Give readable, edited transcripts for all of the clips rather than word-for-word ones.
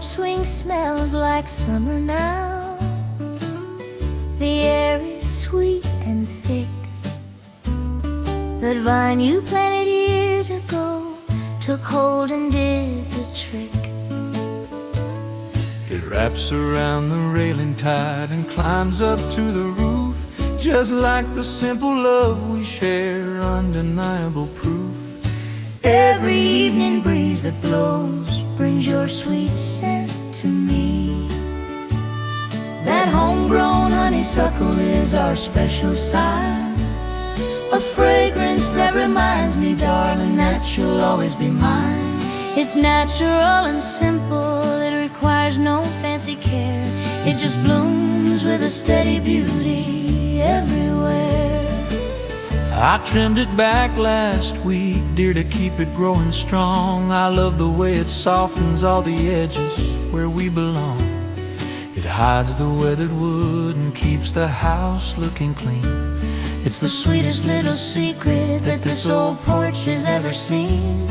porch swing smells like summer now. The air is sweet and thick. That vine you planted years ago took hold and did the trick. It wraps around the railing tight and climbs up to the roof, just like the simple love we share, undeniable proof. Every evening breeze that blows brings your sweet scent to me. That homegrown honeysuckle is our special sign, a fragrance that reminds me, darling, that you'll always be mine. It's natural and simple, it requires no fancy care. It just blooms with a steady beauty everywhere. I trimmed it back last week, dear, to keep it growing strong. I love the way it softens all the edges where we belong. It hides the weathered wood and keeps the house looking clean. It's the sweetest little secret that this old porch has ever seen.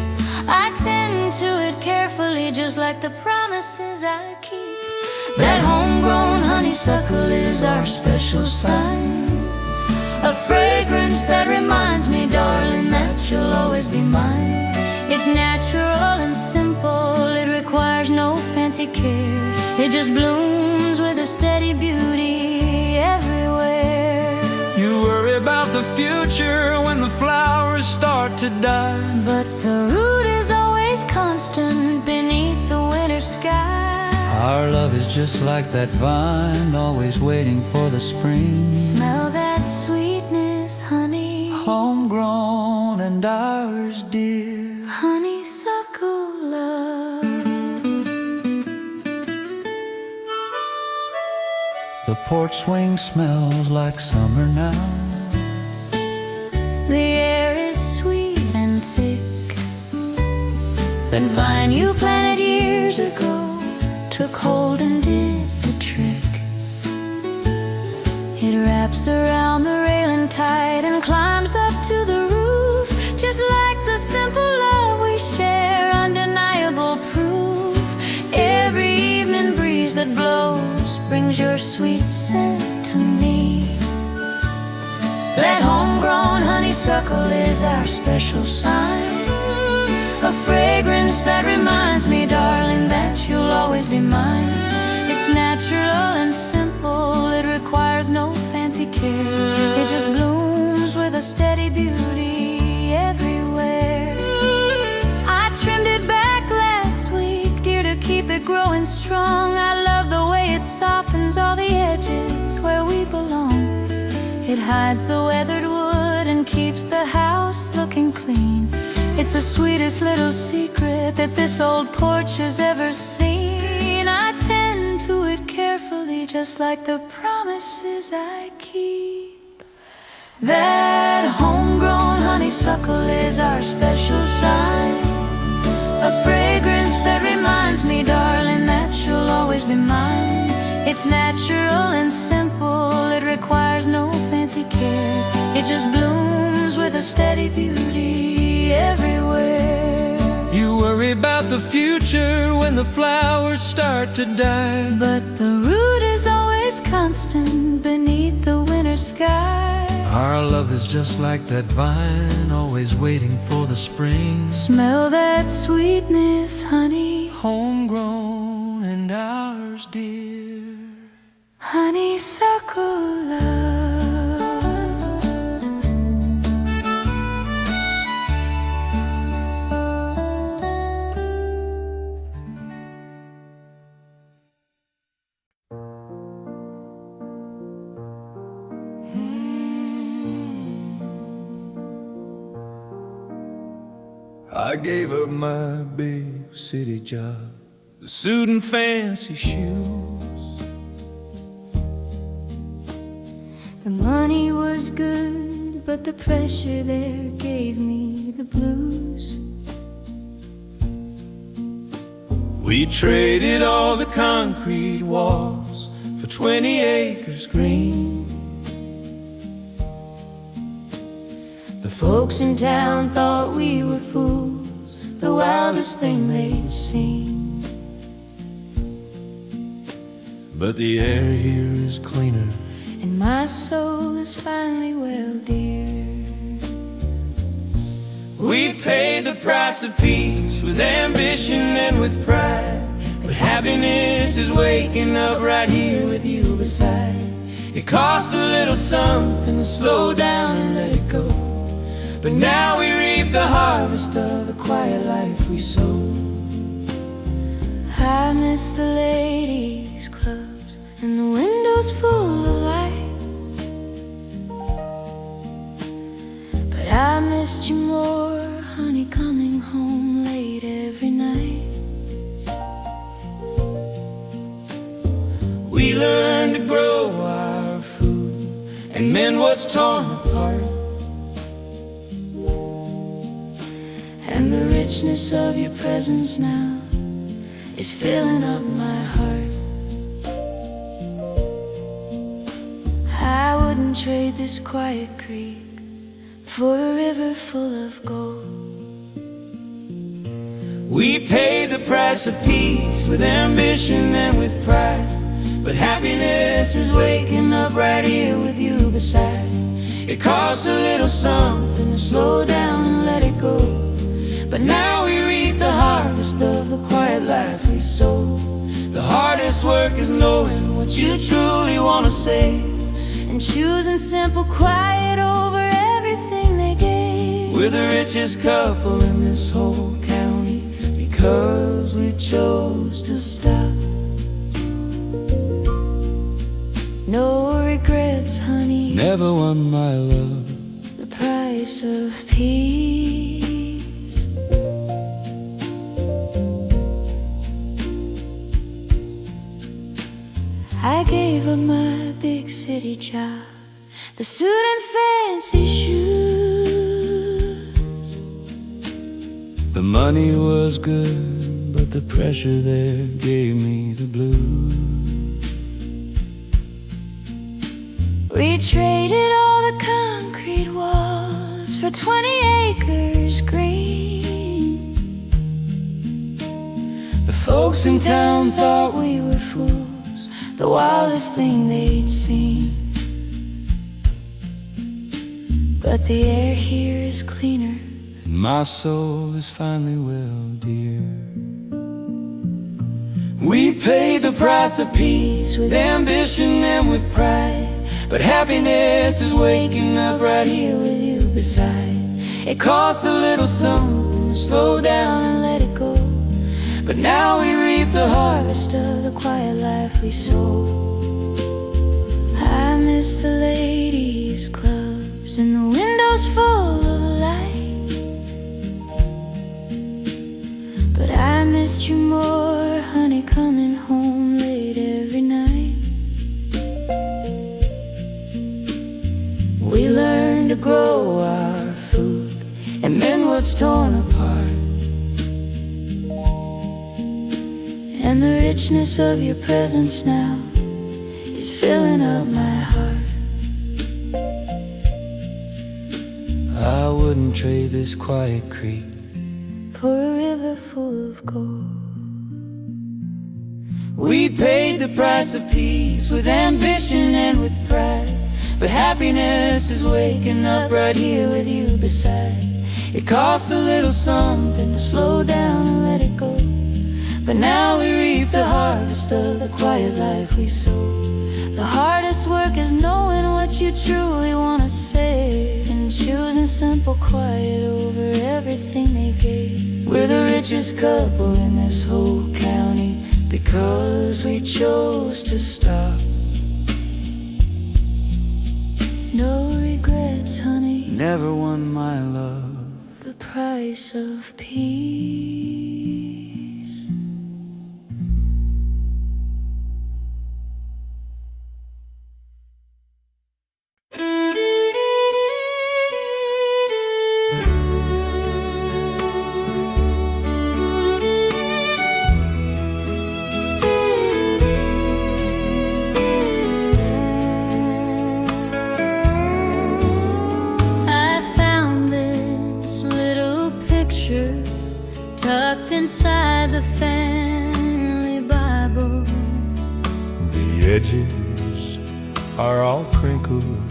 I tend to it carefully, just like the promises I keep. That homegrown honeysuckle is our special sign, a fragrance that reminds me, darling, that you'll always be mine. It's natural and simple, it requires no fancy care. It just blooms with a steady beauty everywhere. You worry about the future when the flowers start to die, but the root is always constant beneath the winter sky. Our love is just like that vine, always waiting for the spring. Smell that sweetness, honey, homegrown and ours, dear. Honeysuckle love. The porch swing smells like summer now. The air is sweet and thick. That vine you planted years ago took hold and did the trick. It wraps around the railing tight and climbs up to the roof, just like the simple love we share, undeniable proof. Every evening breeze that blows brings your sweet scent to me. That homegrown honeysuckle is our special sign, a fragrance that reminds me, darling, that you'll always be mine. It's natural and simple, it requires no fancy care. It just blooms with a steady beauty everywhere. I trimmed it back last week, dear, to keep it growing strong. I love the way it softens all the edges where we belong. It hides the weathered wood and keeps the house looking clean. It's the sweetest little secret that this old porch has ever seen. I tend to it carefully, just like the promises I keep. That homegrown honeysuckle is our special sign, a fragrance that reminds me, darling, that you'll always be mine. It's natural and simple, it requires no fancy care. It just blooms with a steady beauty everywhere. You worry about the future when the flowers start to die, but the root is always constant beneath the winter sky. Our love is just like that vine, always waiting for the spring. Smell that sweetness, honey, homegrown and ours, dear. Honeysuckle love. I gave up my big city job, the suit and fancy shoes. The money was good, but the pressure there gave me the blues. We traded all the concrete walls for 20 acres green. The folks in town thought we were fools, the wildest thing they'd seen. but the air here is cleaner, and my soul is finally well, dear. We paid the price of peace with ambition and with pride, but happiness is waking up right here with you beside. It costs a little something to slow down and let it go, but now we reap the harvest of the quiet life we sowed. I miss the ladies' clubs and the windows full of light, but I missed you more, honey, coming home late every night. We learned to grow our food and mend what's torn apart, and the richness of your presence now is filling up my heart. I wouldn't trade this quiet creek for a river full of gold. We paid the price of peace with ambition and with pride, but happiness is waking up right here with you beside. It costs a little something to slow down and let it go, but now we reap the harvest of the quiet life we sowed. The hardest work is knowing what you truly want to say, and choosing simple quiet over everything they gave. We're the richest couple in this whole county because we chose to stop. No regrets, honey, Never won my love, the price of peace. I gave up my big city job, the suit and fancy shoes. the money was good, but the pressure there gave me the blues. We traded all the concrete walls for 20 acres green. The Folks in town thought we were fools, the wildest thing they'd seen. But the air here is cleaner, and my soul is finally well, dear. We paid the price of peace with ambition and with pride, but happiness is waking up right here with you beside. It costs a little something to slow down and let it go, but now we reap the harvest of the quiet life we sowed. I miss the ladies' clubs and the windows full of light, but I missed you more, honey, coming home late every night. We learned to grow our food and mend what's torn apart, and the richness of your presence now is filling up my heart. I wouldn't trade this quiet creek For a river full of gold. We paid the price of peace with ambition and with pride, but happiness is waking up right here with you beside. It costs a little something to slow down and let it go, but now we reap the harvest of the quiet life we sowed. The hardest work is knowing what you truly want to say, and choosing simple quiet over everything they gave. We're the richest couple in this whole county because we chose to stop. No regrets, honey, Never won my love, the price of peace. Tucked inside the family Bible, the edges are all crinkled,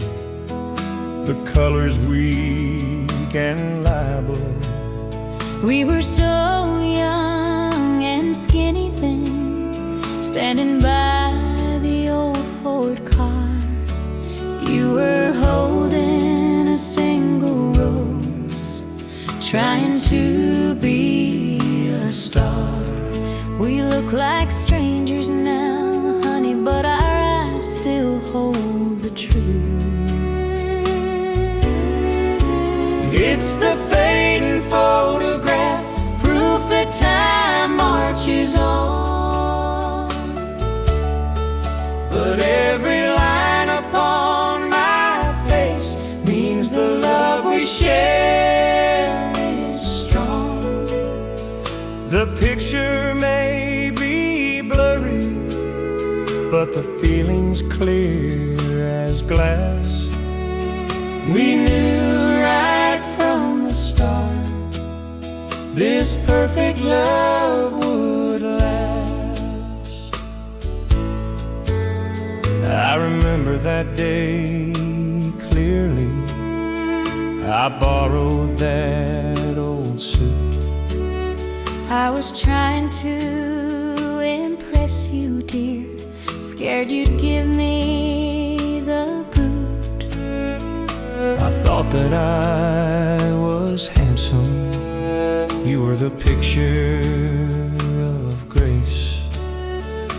the colors weak and liable. We were so young and skinny then, standing by the old Ford car. You were holding a single rose, trying to be a star. We look like strangers now, honey, but our eyes still hold the truth. It's the fading photograph, proof that time marches on. But every line upon my face means the love we share is strong. The picture may be blurry, but the feeling's clear as glass. We knew right from the start this perfect love would last. I remember that day clearly. I borrowed that old suit. I was trying to impress you, dear, scared you'd give me the boot. I thought that I was handsome. You were the picture of grace.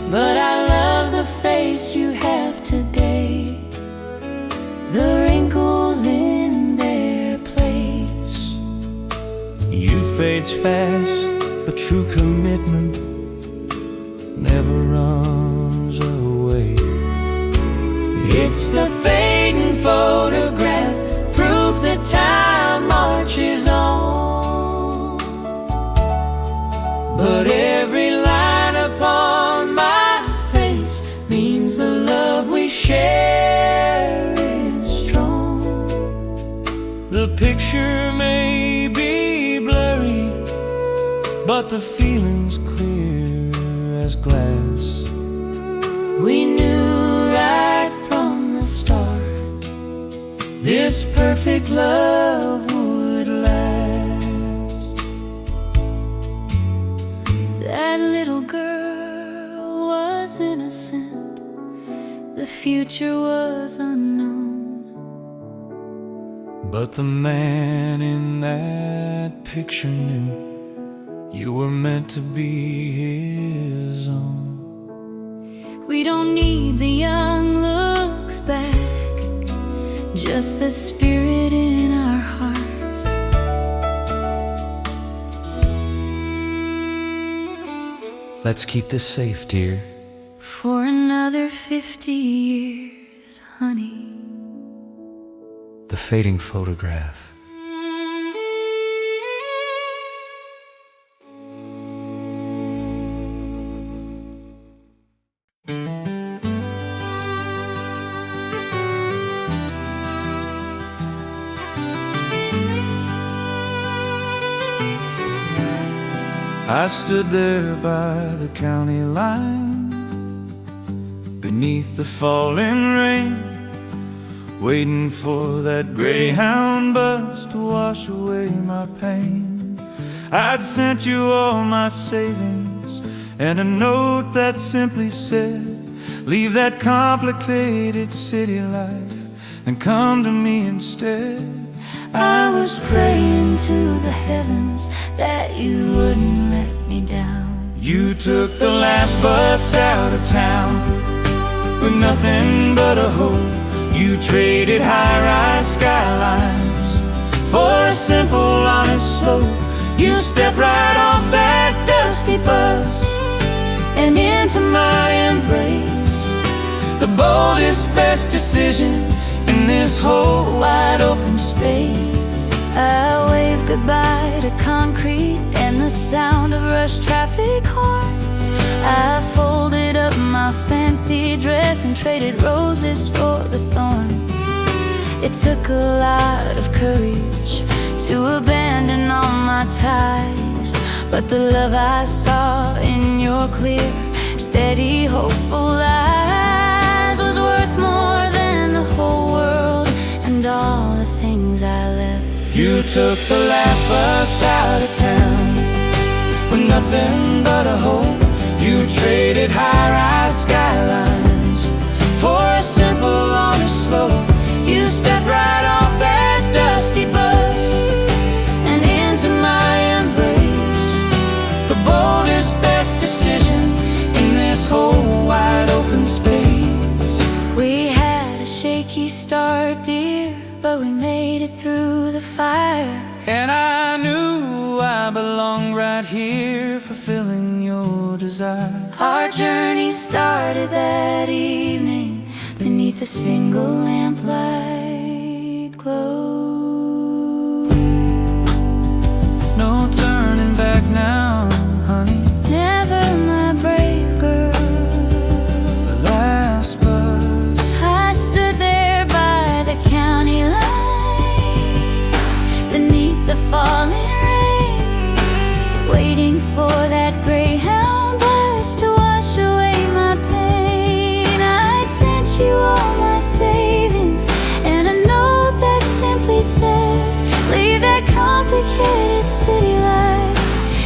But I love the face you have today, the wrinkles in their place. Youth fades fast, but true commitment never runs away. It's the fading photograph, proof that time marches on. But every line upon my face means the love we share is strong. The picture may be blurry, but the feeling's clear as glass. We knew right from the start this perfect love would last. That little girl was innocent, the future was unknown. But the man in that picture knew you were meant to be his own. We don't need the young looks back, just the spirit in our hearts. Let's keep this safe, dear. For another 50 years, honey. The fading photograph. I stood there by the county line, beneath the falling rain, waiting for that greyhound bus to wash away my pain. I'd sent you all my savings and a note that simply said, leave that complicated city life and come to me instead. I was praying to the heavens that you wouldn't let me down. You took the last bus out of town with nothing but a hope. You traded high-rise skylines for a simple, honest slope. You stepped right off that dusty bus and into my embrace, the boldest, best decision in this whole wide open space. I waved goodbye to concrete and the sound of rush traffic horns. I folded up my fancy dress and traded roses for the thorns. It took a lot of courage to abandon all my ties, but the love I saw in your clear, steady, hopeful eyes and all the things I left. You took the last bus out of town with nothing but a hope. You traded high-rise skylines for a simple, honest slope. You stepped right off that dusty bus and into my embrace. The boldest, best decision in this whole wide open space. We had a shaky start, dear, but we made it through the fire. And I knew I belonged right here, fulfilling your desire. Our journey started that evening beneath a single lamplight glow. No turning back now, honey. Never, my brave girl. The last bus. I stood there by the county line beneath the falling rain, waiting for that Greyhound bus to wash away my pain. I'd sent you all my savings and a note that simply said, leave that complicated city life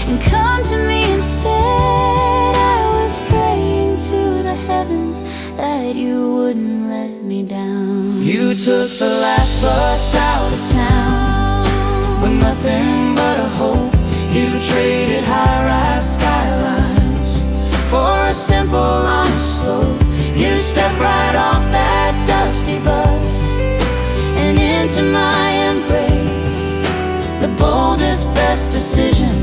and come to me instead. I was praying to the heavens that you wouldn't let me down. You took the last bus out of town with nothing but a hope. You traded high-rise skylines for a simple, honest slope. You stepped right off that dusty bus and into my embrace. The boldest, best decision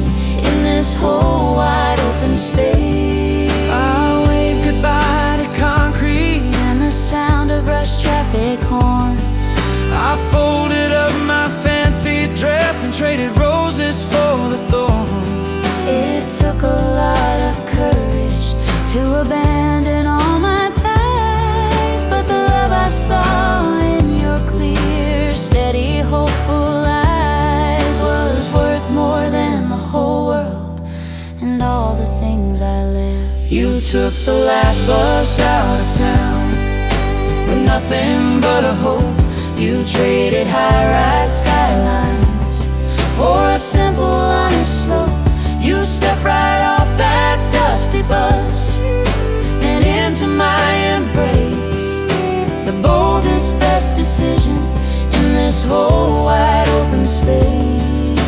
in this whole wide open space. I waved goodbye to concrete And the sound of rush traffic horns. I folded up my fancy dress and traded roses for the thorns. It took a lot of courage to abandon all my ties, but the love I saw in your clear, steady, hopeful eyes was worth more than the whole world and all the things I left. You took the last bus out of town with nothing but a hope. You traded high-rise skylines for a simple, honest slope. You stepped right off that dusty bus and into my embrace. The boldest, best decision in this whole wide open space.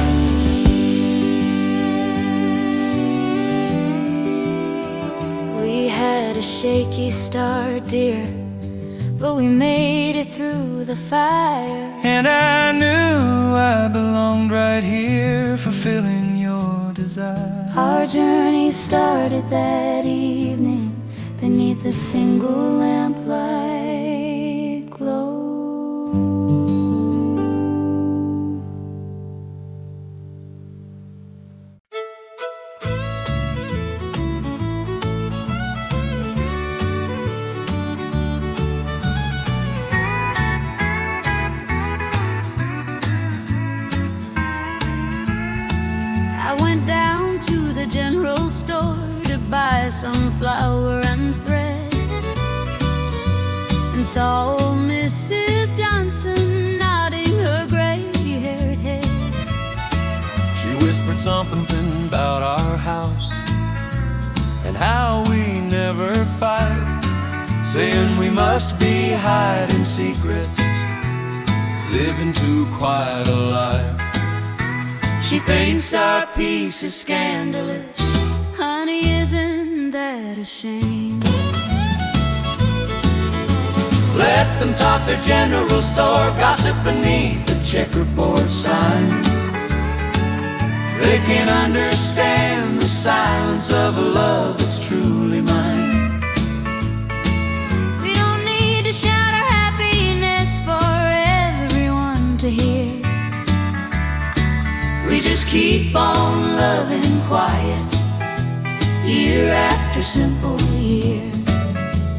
We had a shaky start, dear, but we made it through the fire. And I knew I belonged right here, fulfilling your desire. Our journey started that evening beneath a single lamplight glow. I went down to the general store to buy some flour and thread, and saw old Mrs. Johnson nodding her gray-haired head. She whispered something about our house and how we never fight, saying we must be hiding secrets, living too quiet a life. She thinks our peace is scandalous. Honey, isn't that a shame? Let them talk their general store gossip beneath the checkerboard sign. They can't understand the silence of a love that's truly mine. We don't need to shout our happiness for everyone to hear. We just keep on loving quiet, year after simple year.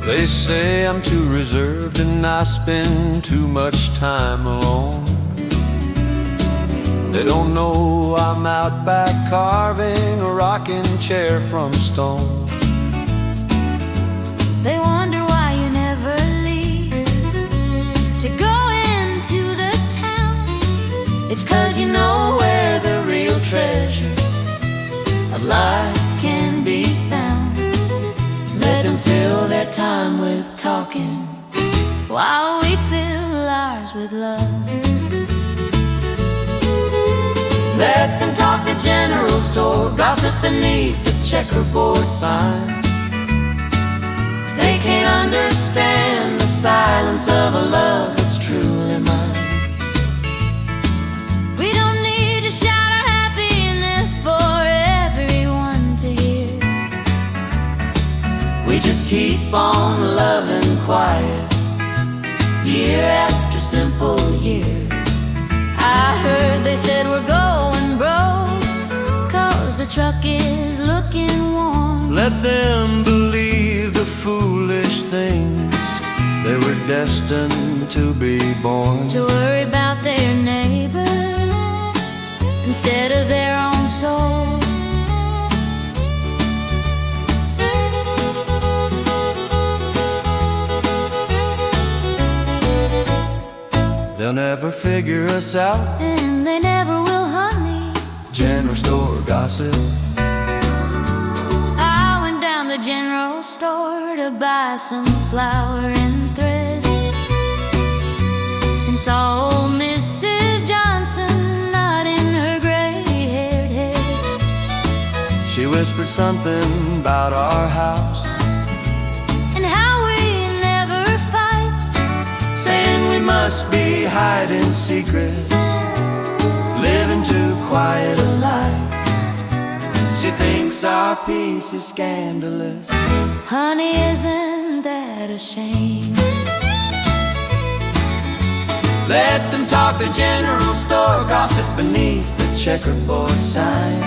They say I'm too reserved and I spend too much time alone. They don't know I'm out back carving a rocking chair from stone. They wonder why you never leave to go into the It's 'cause you know where the real treasures of life can be found. Let them fill their time with talking while we fill ours with love. Let them talk the general store, gossip beneath the checkerboard sign. They can't understand the silence of a love that's truly mine. We don't need to shout our happiness for everyone to hear. We just keep on loving quiet, year after simple year. I heard they said we're going broke 'cause the truck is looking warm. Let them believe the foolish things they were destined to be born. To worry about their neighbor instead of their own soul. They'll never figure us out, And they never will, honey. general store gossip. I went down the general store to buy some flour and thread, and saw old Mrs. Johnson nodding her gray-haired head. She whispered something about our house, And how we never fight, saying we must be hiding secrets, living too quiet a life. She thinks our peace is scandalous. honey, isn't that a shame? Let them talk the general store, gossip beneath the checkerboard sign.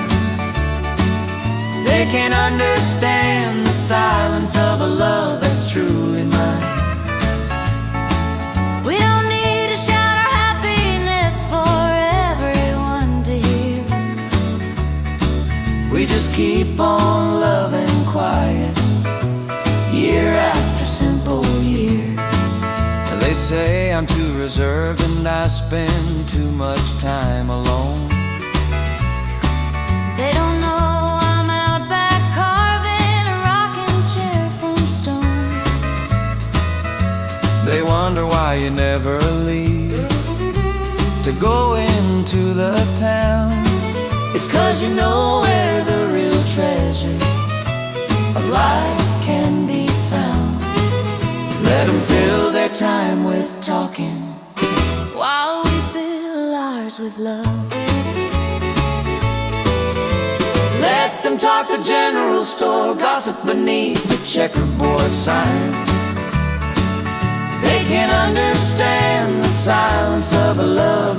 They can't understand the silence of a love that's truly mine. We don't need to shout our happiness for everyone to hear. We just keep on loving quiet, year after simple year. They say I'm too reserved and I spend too much time alone. They don't know I'm out back carving a rocking chair from stone. They wonder why you never leave to go into the town. It's 'cause you know where the real treasure Of life can be found. let them fill Their time with talking while we fill ours with love. Let them talk the general store, gossip beneath the checkerboard sign. They can't understand the silence of a love